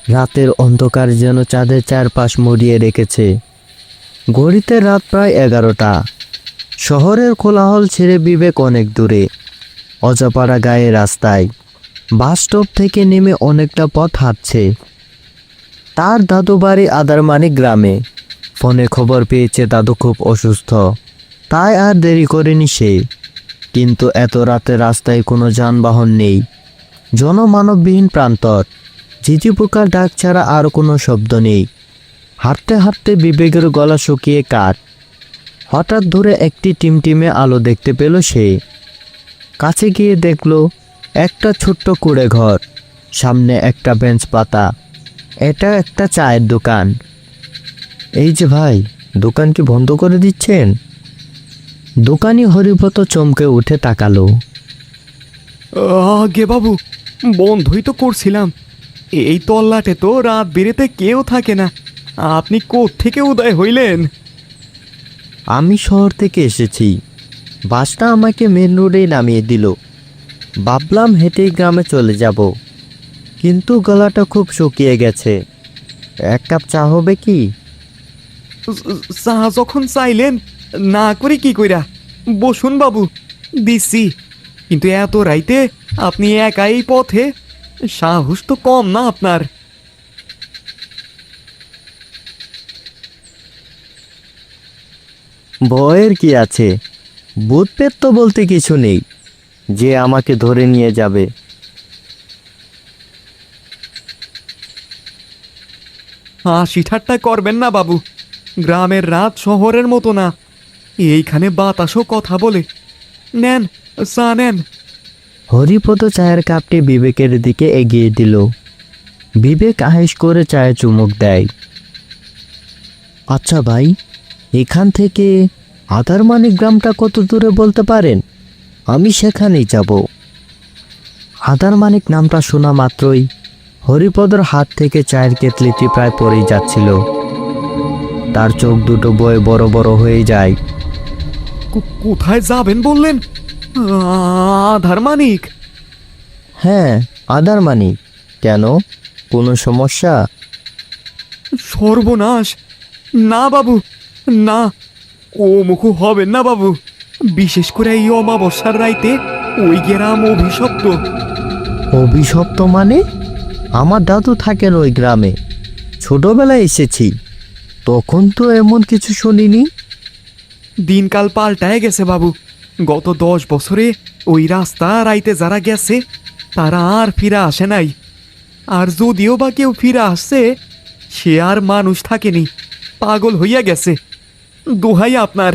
রাতের অন্ধকার যেন চাঁদের চারপাশ মুড়িয়ে রেখেছে। ঘড়িতে রাত প্রায় 11টা। শহরের কোলাহল ছেড়ে বিবেক অনেক দূরে, অজাপাড়া গায়ে রাস্তায় বাস স্টপ থেকে নেমে অনেকটা পথ হাঁটছে। তার দাদু বাড়ি আদারমানিক গ্রামে। ফোনে খবর পেয়েছে দাদু খুব অসুস্থ, তাই আর দেরি করেনি সে। কিন্তু এত রাতে রাস্তায় কোনো যানবাহন নেই, জনমানববিহীন প্রান্তর। ঝিঝি পোকার ডাক ছাড়া আর কোনো শব্দ নেই। হাঁটতে হাঁটতে বিবেকের গলা শুকিয়ে কাঠ। হঠাৎ দূরে একটি টিমটিমে আলো দেখতে পেল সে। কাছে গিয়ে দেখল একটা ছোট্ট কুঁড়ে ঘর, সামনে একটা বেঞ্চ পাতা। এটা একটা চায়ের দোকান। এই যে ভাই, দোকান কি বন্ধ করে দিচ্ছেন? দোকানি হরিব্রত চমকে উঠে তাকালো। আগে বাবু, বন্ধই তো করছিলাম। এই তল্লাটে তো রাত বেরেতে কেউ থাকে না। আপনি কোত্থেকে উদয় হইলেন? আমি শহর থেকে এসেছি, বাসটা আমাকে মেন রোডেই নামিয়ে দিল। ভাবলাম হেঁটেই গ্রামে চলে যাব, কিন্তু গলাটা খুব শুকিয়ে গেছে। এক কাপ চা হবে কি? চা যখন চাইলেন, না করে কি কইরা? বসুন বাবু, দিছি। কিন্তু এত রাইতে আপনি একাই পথে, সাহস তো কম না আপনার। ভয়ের কি আছে? ভূত পেত তো বলতে কিছু নেই যে আমাকে ধরে নিয়ে যাবে। হাসি ঠাট্টা করবেন না বাবু। গ্রামের রাত শহরের মতো না। এইখানে বাতাসও কথা বলে। নেন, চা নেন। হরিপদ চায়ের কাপটি বিবেকের দিকে এগিয়ে দিল। বিবেক আহেস করে চায়ে চুমুক দেয়। আচ্ছা ভাই, এখান থেকে আদারমানিক গ্রামটা কত দূরে বলতে পারেন? আমি সেখানেই যাব। আদারমানিক নামটা শোনা মাত্রই হরিপদর হাত থেকে চায়ের কেতলিটি প্রায় পড়েই যাচ্ছিল। তার চোখ দুটো বয়ে বড় বড় হয়ে যায়। কোথায় যাবেন বললেন? আধারমানিক? হ্যাঁ, আদারমানিক। কেন, কোনো সমস্যা? সর্বনাশ! না বাবু, না। ও মুখু হবেন না বাবু। বিশেষ করে এই অমাবস্যার রাইতে ওই গ্রাম অভিশপ্ত। অভিশপ্ত মানে? আমার দাদু থাকেন ওই গ্রামে, ছোটবেলায় এসেছি, তখন তো এমন কিছু শুনিনি। দিনকাল পাল্টায় গেছে বাবু। গত 10 বছরে ওই রাস্তা রাইতে যারা গেছে তারা আর ফিরে আসে নাই। আর যদিও বা কেউ ফিরে আসছে, সে আর মানুষ থাকেনি, পাগল হইয়া গেছে। দোহাই আপনার,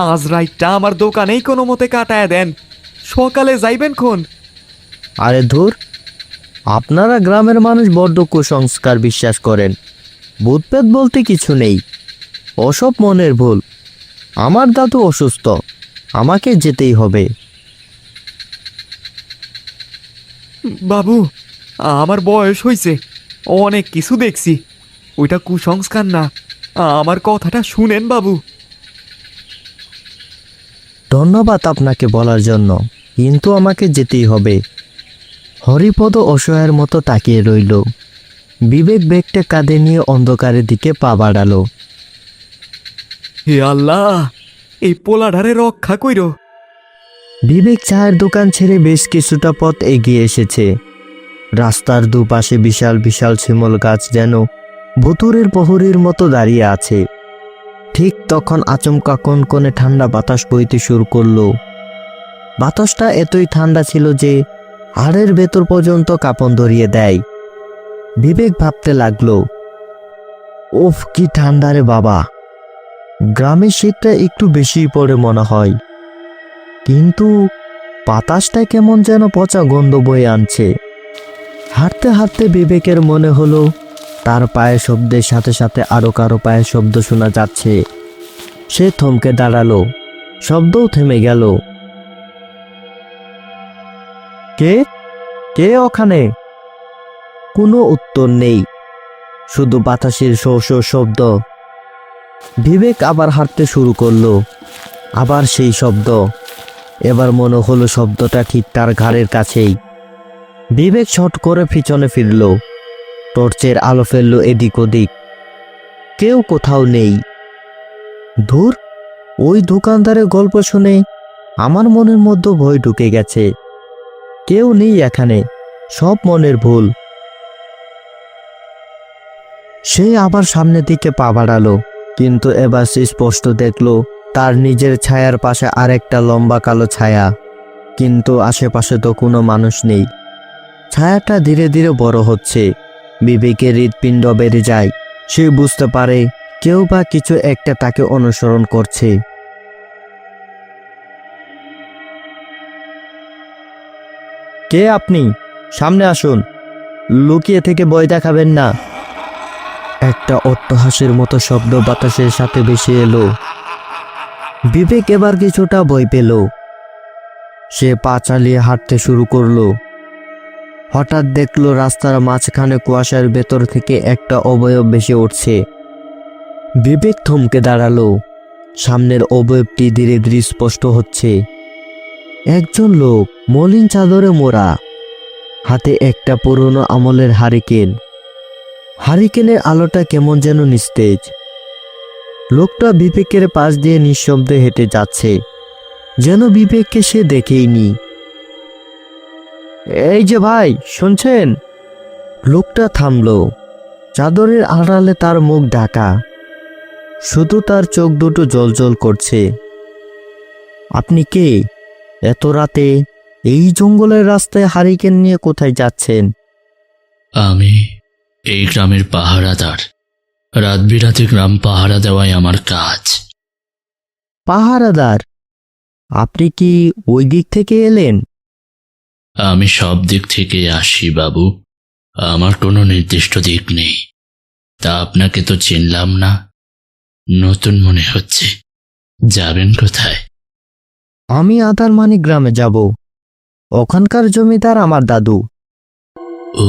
আজ রাইটটা আমার দোকানেই কোনো মতে কাটায় দেন। সকালে যাইবেন কোন? আরে ধুর, আপনারা গ্রামের মানুষ বড্ড কুসংস্কার বিশ্বাস করেন। ভূতপ্রেত বলতে কিছু নেই, ওসব মনের ভুল। আমার দাদু অসুস্থ, আমাকে যেতেই হবে। বাবু, আমার বয়স হইছে, অনেক কিছু দেখছি। ওইটা কুসংস্কার না। আমার কথাটা শুনেন বাবু। ধন্যবাদ আপনাকে বলার জন্য, কিন্তু আমাকে যেতেই হবে। হরিপদ অসহায়ের মতো তাকিয়ে রইল। বিবেক ব্যাগটা কাঁধে নিয়ে অন্ধকারের দিকে পা বাড়ালো। হে আল্লাহ, এই পোলাডারে রক্ষা কইরো। বিবেক চায়ের দোকান ছেড়ে বেশ কিছুটা পথ এগিয়ে এসেছে। রাস্তার দুপাশে বিশাল বিশাল শিমল গাছ যেন ভুতুড়ের প্রহরীর মতো দাঁড়িয়ে আছে। ঠিক তখন আচমকা কনকনে ঠান্ডা বাতাস বইতে শুরু করলো। বাতাসটা এতই ঠান্ডা ছিল যে হাড়ের ভেতর পর্যন্ত কাঁপন ধরিয়ে দেয়। বিবেক ভাবতে লাগলো, ওফ কি ঠান্ডা রে বাবা! গ্রামের শীতটা একটু বেশিই পড়ে মনে হয়, কিন্তু বাতাসটা কেমন যেন পচা গন্ধ বয়ে আনছে। হাঁটতে হাঁটতে বিবেকের মনে হলো তার পায়ের শব্দের সাথে সাথে আরো কারো পায়ের শব্দ শোনা যাচ্ছে। সে থমকে দাঁড়ালো, শব্দও থেমে গেল। কে কে ওখানে? কোনো উত্তর নেই, শুধু বাতাসের শো শো শব্দ। বিবেক আবার হাঁটতে শুরু করলো। আবার সেই শব্দ। এবার মনে হলো শব্দটা ঠিক তার ঘাড়ের কাছেই। বিবেক ছট করে পিছনে ফিরল। টর্চের আলো ফেললো এদিক ওদিক, কেউ কোথাও নেই। ধুর, ওই দোকানদারের গল্প শুনে আমার মনের মধ্যে ভয় ঢুকে গেছে। কেউ নেই এখানে, সব মনের ভুল। সে আবার সামনের দিকে পা বাড়ালো, কিন্তু এবার সে স্পষ্ট দেখলো তার নিজের ছায়ার পাশে আরেকটা লম্বা কালো ছায়া, কিন্তু আশেপাশে তো কোনো মানুষ নেই। ছায়াটা ধীরে ধীরে বড় হচ্ছে, বিবেকের হৃৎপিণ্ড বেড়ে যায়। সে বুঝতে পারে কেউ বা কিছু একটা তাকে অনুসরণ করছে। কে আপনি? সামনে আসুন, লুকিয়ে থেকে ভয় দেখাবেন না। একটা অট্টহাসির মতো শব্দ বাতাসের সাথে ভেসে এলো। বিবেক এবার কিছুটা ভয় পেল। সে পা চালিয়ে হাঁটতে শুরু করলো। হঠাৎ দেখলো রাস্তার মাঝখানে কুয়াশার ভেতর থেকে একটা অবয়ব ভেসে উঠছে। বিবেক থমকে দাঁড়ালো। সামনের অবয়বটি ধীরে ধীরে স্পষ্ট হচ্ছে। একজন লোক, মলিন চাদরে মোড়া, হাতে একটা পুরনো আমলের হারিকেন। হারিকেনের আলোটা কেমন যেন নিস্তেজ। লোকটা বিবেকের পাশ দিয়ে নিঃশব্দে হেঁটে যাচ্ছে, যেন বিবেককে সে দেখেইনি। এই যে ভাই, শুনছেন? লোকটা থামলো। চাদরের আড়ালে তার মুখ ঢাকা, শুধু তার চোখ দুটো জ্বলজ্বল করছে। আপনি কে? এত রাতে এই জঙ্গলের রাস্তায় হারিকেন নিয়ে কোথায় যাচ্ছেন? আমি এই গ্রামের পাহারাদার। রাত বিরাতে গ্রাম পাহারা দেওয়াই আমার কাজ। পাহারাদার? আপনি কি ওই দিক থেকে এলেন? আমি সব দিক থেকে আসি বাবু, আমার কোনো নির্দিষ্ট দিক নেই। তা আপনাকে তো চিনলাম না, নতুন মনে হচ্ছে। যাবেন কোথায়? আমি আদারমানি গ্রামে যাব। ওখানকার জমিদার আমার দাদু। ও,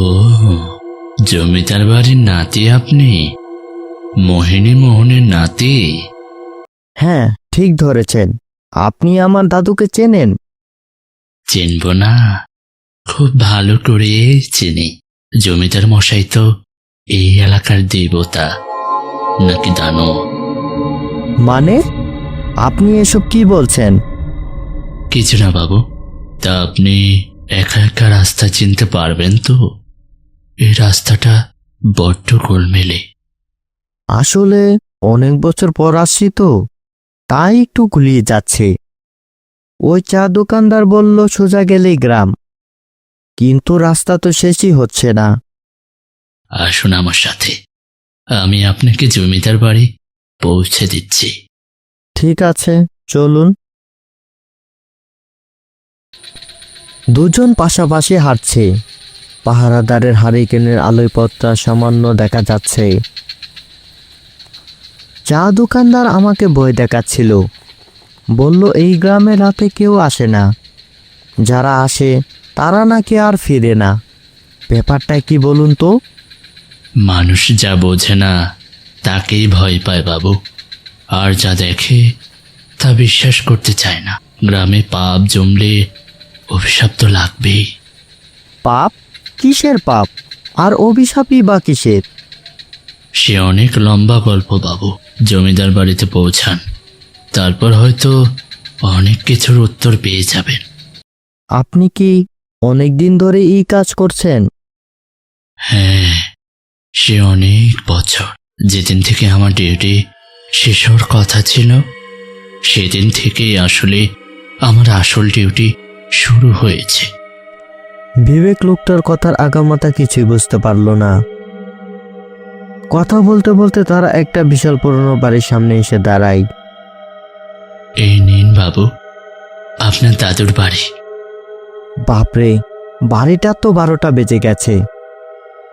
জমিদার বাড়ির নাতি আপনি? মোহিনী মোহনের নাতি? হ্যাঁ, ঠিক ধরেছেন। আপনি আমার দাদুকে চেনেন? চিনব না? খুব ভালো করে চিনি। জমিদার মশাই তো এই এলাকার দেবতা, নাকি দানব? মানে, আপনি এসব কি বলছেন? কিছু না বাবু। তা আপনি একা একা রাস্তা চিনতে পারবেন তো? এই রাস্তাটা বড্ড গোলমেলে। আসলে অনেক বছর পর আসছি তো, তাই একটু গুলিয়ে যাচ্ছে। ওই চা দোকানদার বলল সোজা গেলেই গ্রাম, কিন্তু রাস্তা তো শেষই হচ্ছে না। আসুন আমার সাথে, আমি আপনাকে জমিদার বাড়ি পৌঁছে দিচ্ছি। ঠিক আছে, চলুন। দুজন পাশাপাশি হাঁটছে। পাহারাদারের হারিকেনের আলোয় পথটা সামান্য দেখা যাচ্ছে। চা দোকানদার আমাকে ভয় দেখাচ্ছিল, বলল এই গ্রামে রাতে কেউ আসে না, যারা আসে তারা নাকি আর ফিরে না। ব্যাপারটা কি বলুন তো? মানুষ যা বোঝে না তাকেই ভয় পায় বাবু, আর যা দেখে তা বিশ্বাস করতে চায় না। গ্রামে পাপ জমলে অভিশাপ তো লাগবেই। পাপ? কিসের পাপ? আর অভিশাপই বা কিসের? সে অনেক লম্বা গল্প বাবু। জমিদার বাড়িতে পৌঁছান, তারপর হয়তো অনেক কিছুর উত্তর পেয়ে যাবেন। আপনি কি অনেক দিন ধরে এই কাজ করছেন? হ্যাঁ, সে অনেক বছর। যেদিন থেকে আমার ডিউটি শেষ হওয়ার কথা ছিল, সেদিন থেকেই আসলে আমার আসল ডিউটি শুরু হয়েছে। বিবেক লোকটার কথার আগামাথা কিছুই বুঝতে পারল না। কথা বলতে বলতে তারা একটা বিশাল পুরনো বাড়ির সামনে এসে দাঁড়ায়। এই নিন বাবু, আপনার দাদুর বাড়ি। বাপরে, বাড়িটা তো 12টা বেজে গেছে।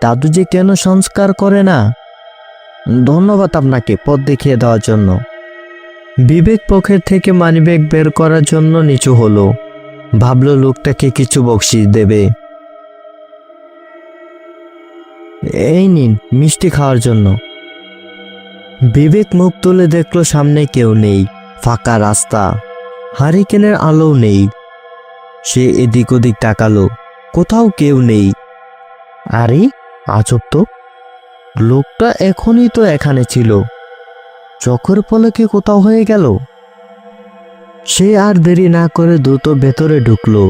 দাদু যে কেন সংস্কার করে না। ধন্যবাদ আপনাকে পথ দেখিয়ে দেওয়ার জন্য। বিবেক পকেট থেকে মানিব্যাগ বের করার জন্য নিচু হলো, ভাবলো লোকটাকে কিছু বকশিশ দেবে। এই নিন মিষ্টি খাওয়ার জন্য। বিবেক মুখ তুলে দেখলো সামনে কেউ নেই, ফাঁকা রাস্তা, হারিকেনের আলো নেই। সে এদিক ওদিক তাকালো, কোথাও কেউ নেই। আরে আজব তো, লোকটা এখনই তো এখানে ছিল, চোখের পলকে কোথাও হয়ে গেল। সে আর দেরি না করে দ্রুত ভেতরে ঢুকলো।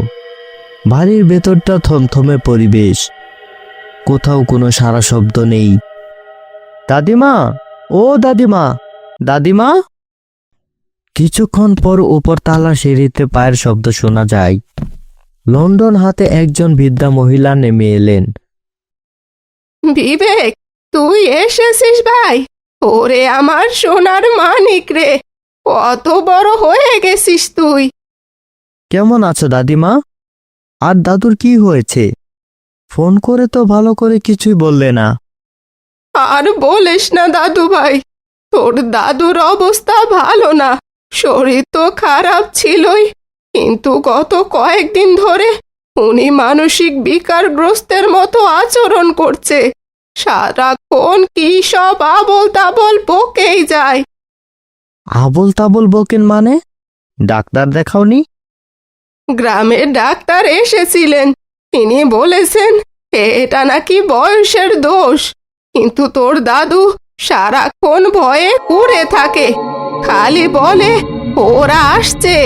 বাড়ির ভেতরটা থমথমে পরিবেশ, কোথাও কোনো সারা শব্দ নেই। দাদিমা, ও দাদিমা, দাদিমা। কিছুক্ষণ পর উপরতলা সিঁড়িতে পায়ের শব্দ শোনা যায়। লন্ডন হাতে একজন বৃদ্ধা মহিলা নেমে এলেন। বিবেক, তুই এসেছিস ভাই? ওরে আমার সোনার মানিক রে, কত বড় হয়ে গেছিস তুই। কেমন আছো দাদিমা? আর দাদুর কি হয়েছে? ফোন করে তো ভালো করে কিছুই বললে না। আর বলিস না দাদু ভাই, তোর দাদুর অবস্থা ভালো না। শরীর তো খারাপ ছিলই, কিন্তু গত কয়েকদিন ধরে উনি মানসিক বিকারগ্রস্তের মতো আচরণ করছে। সারাক্ষণ কি সব আবোল তাবোল বকেই যায়। আবোল তাবোল বকেন মানে? ডাক্তার দেখাওনি? গ্রামের ডাক্তার এসেছিলেন, তিনি বলেছেন এটা নাকি বয়সের দোষ। কিন্তু তোর দাদু সারাক্ষণ ভয়ে কুড়ে থাকে, খালি বলে ওরা আসছে,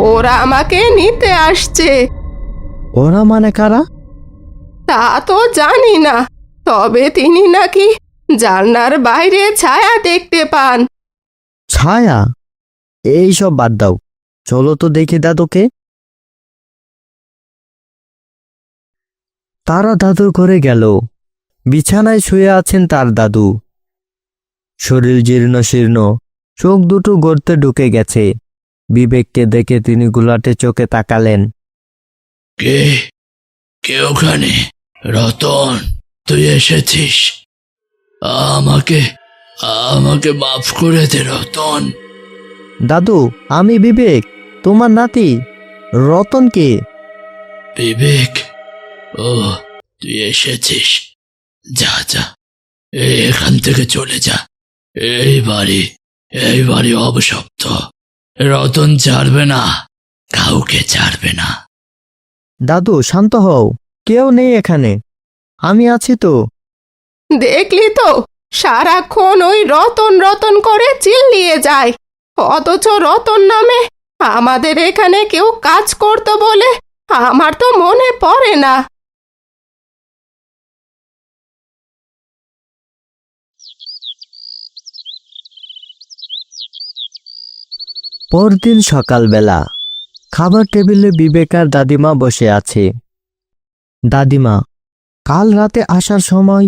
ওরা আমাকে নিতে আসছে। ওরা মানে কারা? তা তো জানি না, তবে তিনি নাকি জানলার বাইরে ছায়া দেখতে পান। ছায়া? এই সব বাদ দাও, চলো তো দেখি দাদুকে। তারা দাদুর ঘরে গেল। বিছানায় শুয়ে আছেন তার দাদু। শরীর জীর্ণ শীর্ণ, চোখ দুটো গর্তে ঢুকে গেছে। বিবেককে দেখে তিনি গুলাটে চোখে তাকালেন। কে কে ওখানে? রতন, তুই এসেছিস? আমাকে আমাকে মাফ করে দে রতন। দাদু, আমি বিবেক, তোমার নাতি। রতনকে। বিবেক, ও তুই এসেছিস? যা যা, এখান থেকে চলে যা। এই বাড়ি অবশব্দ। রতন ছাড়বে না, কাউকে ছাড়বে না। দাদু শান্ত হও, কেউ নেই এখানে, আমি আছি তো। দেখলি তো, সারাক্ষণ ওই রতন রতন করে চিল্লিয়ে যায়, অথচ রতন নামে আমাদের এখানে কেউ কাজ করতো বলে আমার তো মনে পড়ে না। পরদিন সকালবেলা খাবার টেবিলে বিবেক আর দাদিমা বসে আছে। দাদিমা, কাল রাতে আসার সময়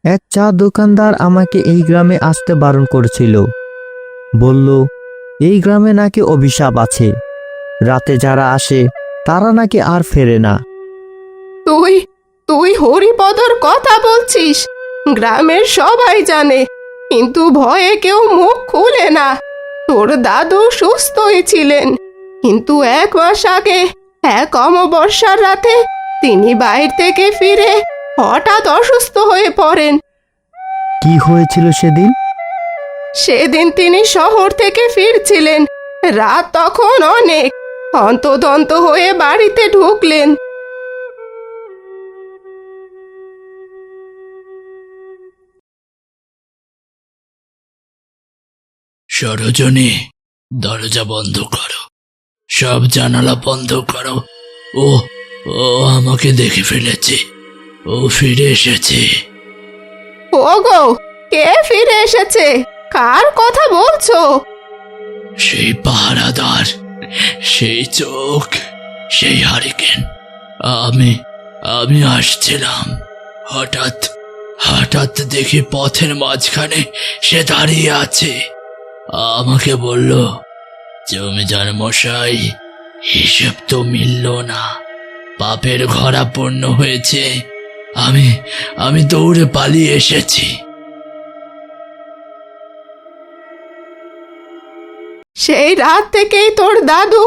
এক চা দোকানদার আমাকে এই গ্রামে আসতে বারণ করেছিল। বলল এই গ্রামে নাকি অভিশাপ আছে, রাতে যারা আসে তারা নাকি আর ফেরে না। তুই তুই হরিপদর কথা বলছিস? গ্রামের সবাই জানে, কিন্তু ভয়ে কেউ মুখ খুলে না। তোর দাদু সুস্থই ছিলেন, কিন্তু 1 মাস আগে এক অমাবস্যার রাতে তিনি বাইরে থেকে ফিরে হঠাৎ অসুস্থ হয়ে পড়েন। কি হয়েছিল সেদিন? সেদিন তিনি শহর থেকে ফিরছিলেন, রাত তখন অনেক। হন্তদন্ত হয়ে বাড়িতে ঢুকলেন। সরোজনী, দরজা বন্ধ করো, সব জানালা বন্ধ করো। ও ও আমাকে দেখে ফেলেছে, ও ফিরে এসেছে। ওগো, কে ফিরে এসেছে? কার কথা বলছো? সেই পাহারাদার, সেই চোখ, সেই হারিকেন। আমি আসছিলাম, হঠাৎ হঠাৎ দেখি পথের মাঝখানে সে দাঁড়িয়ে আছে। আমাকে বলল, জমিদার মশাই, হিসেব তো মিলল না, পাপের ঘরা পূর্ণ হয়েছে। আমি দৌড়ে পালিয়ে এসেছি। সেই রাত থেকেই তোর দাদু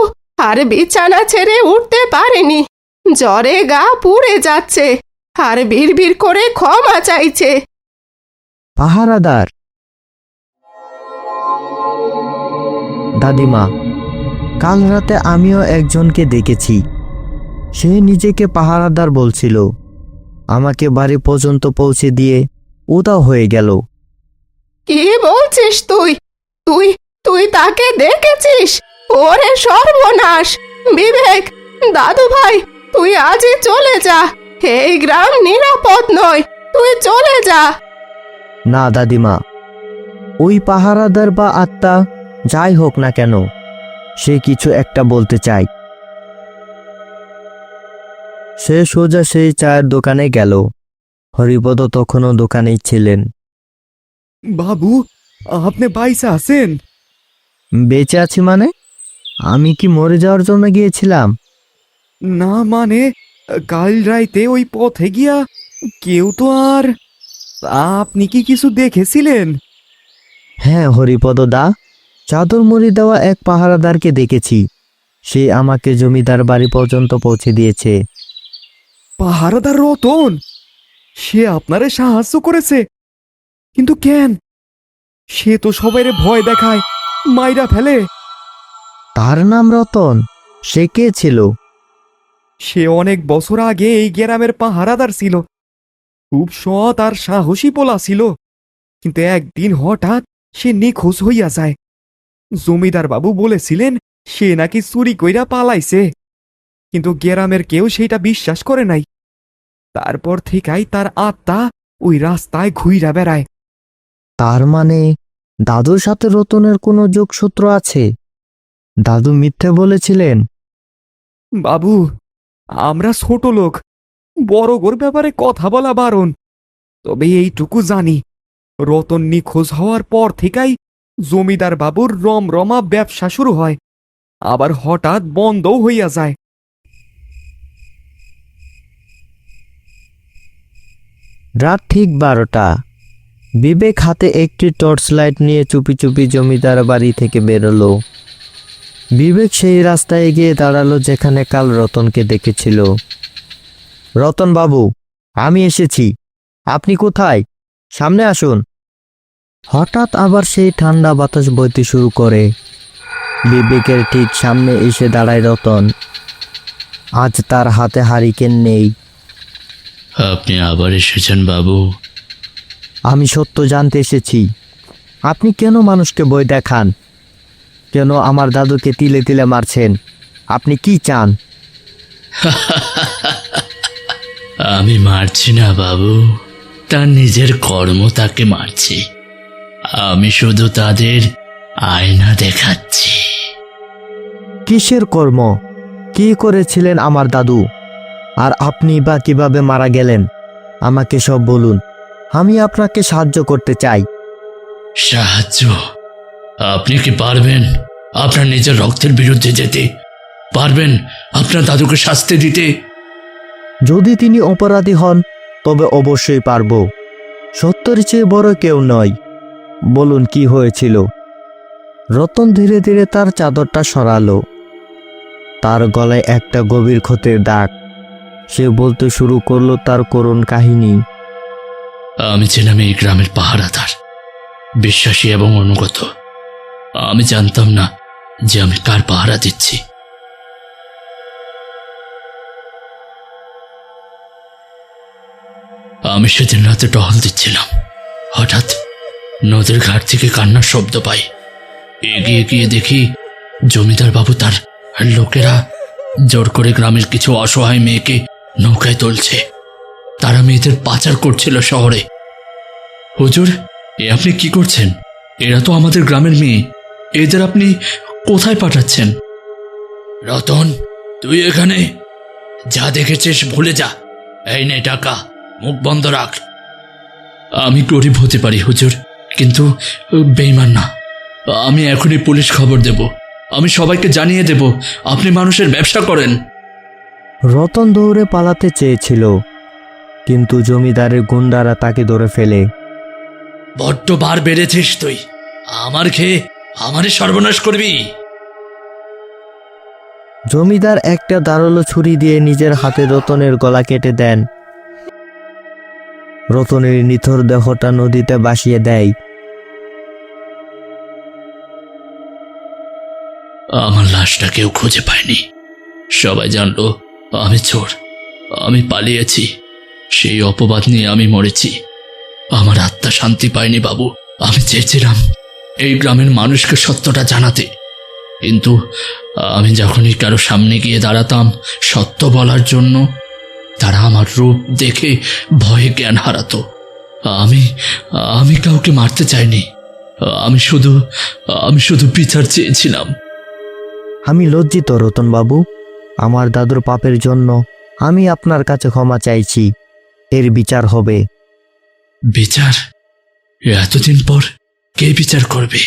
আর বিছানা ছেড়ে উঠতে পারেনি। জ্বরে গা পুড়ে যাচ্ছে, আর বিড়বিড় করে ক্ষমা চাইছে। পাহারাদার? দাদিমা, কাল রাতে আমিও একজনকে দেখেছি। সে নিজেকে পাহারাদার বলছিল। আমাকে বাড়ি পর্যন্ত পৌঁছে দিয়ে উধাও হয়ে গেল। কি বলছিস তুই? তুই তুই তাকে দেখেছিস? ওরে সর্বনাশ! বিবেক, দাদু ভাই, তুই আজই চলে যা। এই গ্রাম নিরাপদ নয়, তুই চলে যা। না দাদিমা, ওই পাহারাদার বা আত্মা যাই হোক না কেন, সে কিছু একটা বলতে চায়। সে সোজা সেই চায়ের দোকানে গেল। হরিপদ তখনও দোকানেই ছিলেন। বাবু, আপনি বাইসে আছেন? বেঁচে আছি মানে? আমি কি মরে যাওয়ার জন্য গিয়েছিলাম? না মানে, কাল রাইতে ওই পথে গিয়া কেউ তো আর... আপনি কি কিছু দেখেছিলেন? হ্যাঁ হরিপদ দা, চাদর মুড়ি দেওয়া এক পাহারাদারকে দেখেছি। সে আমাকে জমিদার বাড়ি পর্যন্ত পৌঁছে দিয়েছে। পাহারাদার রতন? সে আপনারে সাহায্য করেছে? কিন্তু কেন? সে তো সবাইরে ভয় দেখায়, মাইরা ফেলে। তার নাম রতন? সে কে ছিল? সে অনেক বছর আগে এই গ্রামের পাহারাদার ছিল। খুব সৎ আর সাহসী পোলা ছিল। কিন্তু একদিন হঠাৎ সে নিখোঁজ হইয়া যায়। জমিদার বাবু বলেছিলেন সে নাকি চুরি কইরা পালাইছে, কিন্তু গ্রামের কেউ সেটা বিশ্বাস করে নাই। তারপর থেকেই তার আত্মা ওই রাস্তায় ঘুইরা বেড়ায়। তার মানে দাদুর সাথে রতনের কোনো যোগসূত্র আছে? দাদু মিথ্যে বলেছিলেন? বাবু, আমরা ছোট লোক, বড়গোর ব্যাপারে কথা বলা বারণ। তবে এইটুকু জানি, রতন নিখোঁজ হওয়ার পর থেকেই জমিদার বাবুর রমরমা ব্যবসা শুরু হয়, আবার হঠাৎ বন্ধও হইয়া যায়। রাত ঠিক 12টা। বিবেক হাতে একটি টর্চ লাইট নিয়ে চুপি চুপি জমিদার বাড়ি থেকে বেরোলো। বিবেক সেই রাস্তায় গিয়ে দাঁড়ালো যেখানে কাল রতনকে দেখেছিল। রতন বাবু, আমি এসেছি। আপনি কোথায়? সামনে আসুন। হঠাৎ আবার সেই ঠান্ডা বাতাস বইতে শুরু করে। বিবেকের ঠিক সামনে এসে দাঁড়ায় রতন। আজ তার হাতে হারিকেন নেই। আপনি আবার এসেছেন বাবু? আমি সত্য জানতে এসেছি। আপনি কেন মানুষকে ভয় দেখান? কেন আমার দাদুকে তিলে তিলে মারছেন? আপনি কি চান? আমি মারছি না বাবু, তার নিজের কর্ম তাকে মারছে। আমি শুধু তাদের আয়না দেখাচ্ছি। কিসের কর্ম? কি করেছিলেন আমার দাদু? আর আপনি বা কিভাবে মারা গেলেন? আমাকে সব বলুন। আমি আপনাকে সাহায্য করতে চাই। সাহায্য? আপনি কি পারবেন আপনার নিজের রক্তের বিরুদ্ধে যেতে? পারবেন আপনার দাদুকে শাস্তি দিতে? যদি তিনি অপরাধী হন তবে অবশ্যই পারব। সত্যের চেয়ে বড় কেউ নয়। বলুন কি হয়েছিল? রতন ধীরে ধীরে তার চাদরটা সরালো। তার গলায় একটা গভীর ক্ষতের দাগ। সে বলতে শুরু করলো তার করুণ কাহিনী। আমি ছিলাম এই গ্রামের পাহারাদার, বিশ্বাসী এবং অনুগত। আমি জানতাম না যে আমি কার পাহারা দিচ্ছি। আমি সেদিন রাতে টহল দিচ্ছিলাম। হঠাৎ নদীর ঘাট থেকে কান্নার শব্দ পাই। এগিয়ে গিয়ে দেখি জমিদার বাবু তার লোকেরা জোর করে গ্রামের কিছু অসহায় মেয়েকে নৌকায় তুলছে। তারা মেয়েদের পাচার করছিল শহরে। হুজুর, এ আপনি কি করছেন? এরা তো আমাদের গ্রামের মেয়ে, এদের আপনি কোথায় পাঠাচ্ছেন? রতন, তুই এখানে যা দেখেছিস ভুলে যা। এই নে টাকা, মুখ বন্ধ রাখ। আমি গরিব হতে পারি হুজুর, কিন্তু বেঈমান না। আমি এখনই পুলিশ খবর দেব। আমি সবাইকে জানিয়ে দেব আপনি মানুষের ব্যবসা করেন। রতন দৌড়ে পালাতে চেয়েছিল, কিন্তু জমিদারের গুন্ডারা তাকে ধরে ফেলে। বড্ড বার বেড়েছিস তুই। আমার খেয়ে আমারে সর্বনাশ করবি? জমিদার একটা ধারালো ছুরি দিয়ে নিজের হাতে রতনের গলা কেটে দেন। রতনের নিথর দেহটা নদীতে ভাসিয়ে দেয়। আমার লাশটা কেউ খুঁজে পায়নি। সবাই জানলো আমি চোর, আমি পালিয়েছি। সেই অপবাদ নিয়ে আমি মরেছি। আমার আত্মা শান্তি পায়নি বাবু। আমি চেয়েছিলাম এই গ্রামের মানুষকে সত্যটা জানাতে, কিন্তু আমি যখনই কারো সামনে গিয়ে দাঁড়াতাম সত্য বলার জন্য, তারা আমার রূপ দেখে ভয়ে জ্ঞান হারাতো। আমি আমি কাউকে মারতে চাইনি, আমি শুধু বিচার চেয়েছিলাম। আমি লজ্জিত রতন বাবু। আমার দাদুর পাপের জন্য আমি আপনার কাছে ক্ষমা চাইছি। এর বিচার হবে। বিচার? এতদিন পর কে বিচার করবে?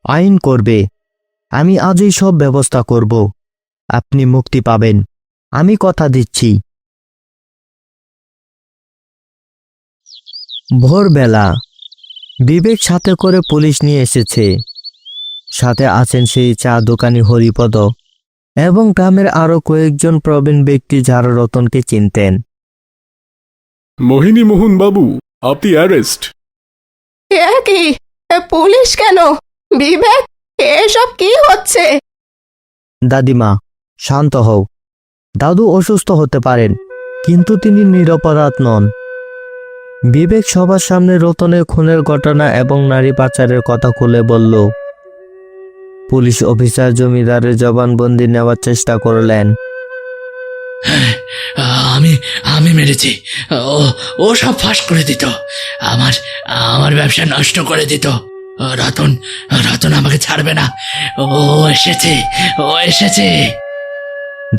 আইন করবে। আমি আজই সব ব্যবস্থা করব। আপনি মুক্তি পাবেন, আমি কথা দিচ্ছি। ভোরবেলা বিবেক সাথে করে পুলিশ নিয়ে এসেছে। সাথে আছেন সেই চা দোকানি হরিপদ এবং গ্রামের আরো কয়েকজন প্রবীণ ব্যক্তি যারা রতনকে চিনতেন। মোহিনী মোহন বাবু, আপনি অ্যারেস্ট। এ কি? পুলিশ কেন? বিবেক, এসব কি হচ্ছে? দাদিমা, শান্ত হও। দাদু অসুস্থ হতে পারেন, কিন্তু তিনি নিরপরাধ নন। বিবেক সবার সামনে রতনের খুনের ঘটনা এবং নারী পাচারের কথা খুলে বলল। পুলিশ অফিসার জমিদারের জবানবন্দি নেওয়ার চেষ্টা করলেন। আমি মেরেছি। ও সব ফাঁস করে দিত, আমার ব্যবসা নষ্ট করে দিত। রতন আমাকে ছাড়বে না। ও এসেছে।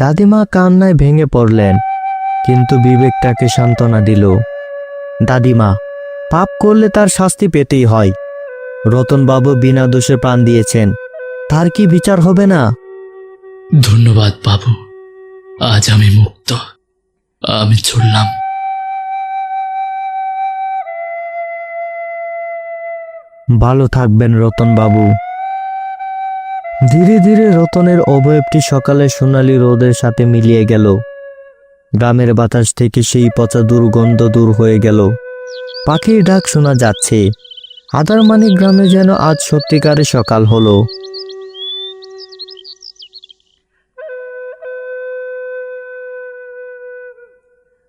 দাদিমা কান্নায় ভেঙে পড়লেন, কিন্তু বিবেক তাকে সান্ত্বনা দিল। দাদিমা, পাপ করলে তার শাস্তি পেতেই হয়। রতনবাবু বিনা দোষে প্রাণ দিয়েছেন, তার কি বিচার হবে না? ধন্যবাদ বাবু, আজ আমি মুক্ত। আমি চললাম। ভালো থাকবেন রতনবাবু। ধীরে ধীরে রতনের অবয়বটি সকালে সোনালি রোদের সাথে মিলিয়ে গেল। গ্রামের বাতাস থেকে সেই পচা দুর্গন্ধ দূর হয়ে গেল। পাখির ডাক শোনা যাচ্ছে। আদারমানিক গ্রামে যেন আজ সত্যিকারের সকাল হলো।